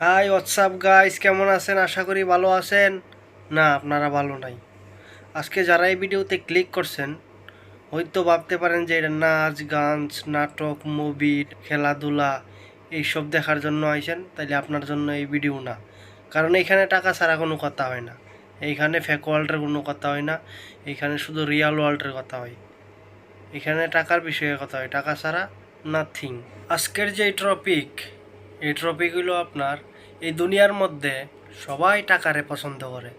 High WhatsApp guys, কেমন আছেন? আশা করি ভালো আছেন। না, আপনারা ভালো নাই। আজকে যারা এই ভিডিওতে ক্লিক করছেন হয়তো ভাবতে পারেন যে এটা নাচ গান, নাটক, মুভি, খেলাধুলা এইসব দেখার জন্য আইছেন, তাইলে আপনার জন্য এই ভিডিও না। কারণ এইখানে টাকা ছাড়া কোনো কথা হয় না, এইখানে ফেক ওয়ার্ল্ডের কোনো কথা হয় না, এইখানে শুধু রিয়াল ওয়ার্ল্ডের কথা হয়। এখানে টাকার বিষয়ে কথা হয়, টাকা ছাড়া নাথিং। আজকের যে টপিক, এই টপিক হলো আপনার, এই দুনিয়ার মধ্যে সবাই টাকারে পছন্দ করে,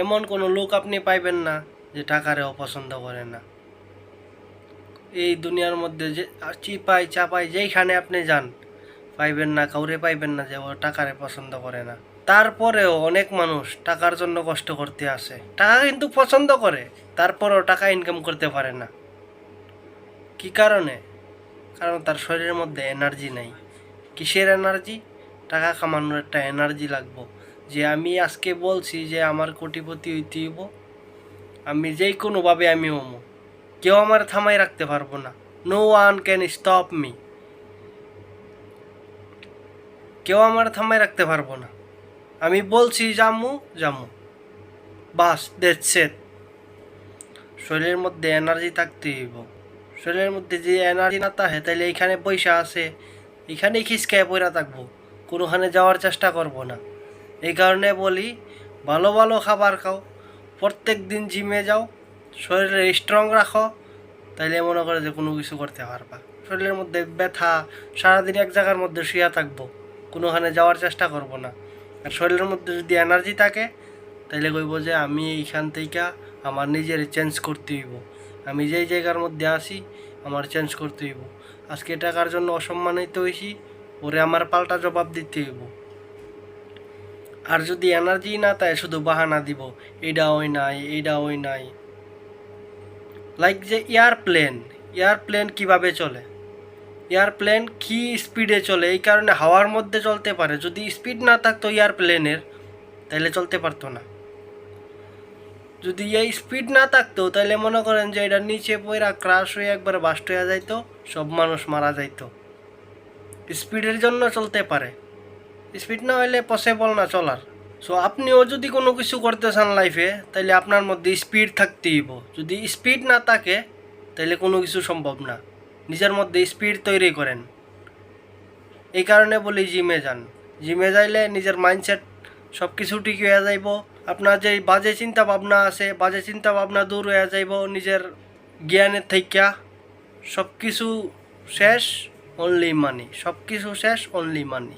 এমন কোনো লোক আপনি পাইবেন না যে টাকারেও পছন্দ করে না। এই দুনিয়ার মধ্যে যে চিপাই চাপাই যেইখানে আপনি যান পাইবেন না, কাউরে পাইবেন না যে ও টাকারে পছন্দ করে না। তারপরেও অনেক মানুষ টাকার জন্য কষ্ট করতে আসে, টাকা কিন্তু পছন্দ করে, তারপরেও টাকা ইনকাম করতে পারে না। কি কারণে? কারণ তার শরীরের মধ্যে এনার্জি নাই। কিসের এনার্জি? টাকা কামানোর একটা এনার্জি লাগবো, যে আমি আজকে বলছি যে আমার কোটিপতি হইতে হইব, আমি যেই কোনোভাবে আমি হমো, কেউ আমার থামাই রাখতে পারবো না। No one can stop me. কেউ আমার থামাই রাখতে পারবো না। আমি বলছি জামু জামু, বাস, দ্যাটস ইট। শরীরের মধ্যে এনার্জি থাকতে হইব। শরীরের মধ্যে যে এনার্জি না থাকে তাহলে এইখানে পয়সা আছে, এখানেই খিসকায় পড়া থাকবো, কোনোখানে যাওয়ার চেষ্টা করব না। এই কারণে বলি, ভালো ভালো খাবার খাও, প্রত্যেক দিন জিমে যাও, শরীরে স্ট্রং রাখো, তাইলে মনে করে যে কোনো কিছু করতে পারবা। শরীরের মধ্যে ব্যথা, সারাদিন এক জায়গার মধ্যে শুয়ে থাকবো, কোনোখানে যাওয়ার চেষ্টা করব না। আর শরীরের মধ্যে যদি এনার্জি থাকে তাইলে কইব যে আমি এইখান থেকে আমার নিজের চেঞ্জ করতে হইব, আমি যেই জায়গার মধ্যে আসি আমার চেঞ্জ করতে হইব। আজকে টাকার জন্য অসম্মানিত হয়েছি, ওরে আমার পাল্টা জবাব দিতে হইব। আর যদি এনার্জি না তাই শুধু বাহানা দিব, এইটা ওই নাই, এইটা ওই নাই। লাইক যে এয়ারপ্লেন কিভাবে চলে? এয়ারপ্লেন কি স্পিডে চলে, এই কারণে হাওয়ার মধ্যে চলতে পারে। যদি স্পিড না থাকতো এয়ারপ্লেনের তাহলে চলতে পারতো না। যদি এই স্পিড না থাকতো তাহলে মনে করেন যে এটা নিচে পড়া ক্রাশ হয়ে একবার বাস্ট হয়ে যাইতো, সব মানুষ মারা যাইতো। স্পিডের জন্য চলতে পারে, স্পিড না হলে পসিবল না চলার। সো আপনিও যদি কোনো কিছু করতে চান লাইফে, তাহলে আপনার মধ্যে স্পিড থাকতেই হইব। যদি স্পিড না থাকে তাহলে কোনো কিছু সম্ভব না। নিজের মধ্যে স্পিড তৈরি করেন। এই কারণে বলি জিমে যান। জিমে যাইলে নিজের মাইন্ডসেট সব কিছু ঠিক হয়ে যাইব। আপনার যে বাজে চিন্তা ভাবনা আছে, বাজে চিন্তা ভাবনা দূর হয়ে যাইব নিজের জ্ঞানের থেকে। সব কিছু শেষ, অনলি মানি। সব কিছু শেষ, only money.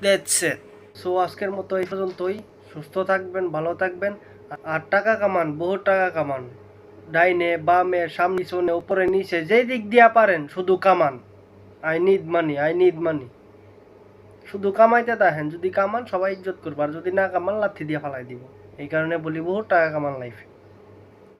That's it. So আজকের মতো এই পর্যন্তই। সুস্থ থাকবেন, ভালো থাকবেন, আর টাকা কামান, বহু টাকা কামান। ডাইনে বামে সামনে পিছনে উপরে নিচে যেই দিক দিয়া পারেন শুধু কামান। I need money, I need money. শুধু কামাইতে দেখেন, যদি কামান সবাই ইজ্জত করবো, আর যদি না কামান লাথি দিয়ে ফালাই দিব। এই কারণে বলি বহু টাকা কামান লাইফে।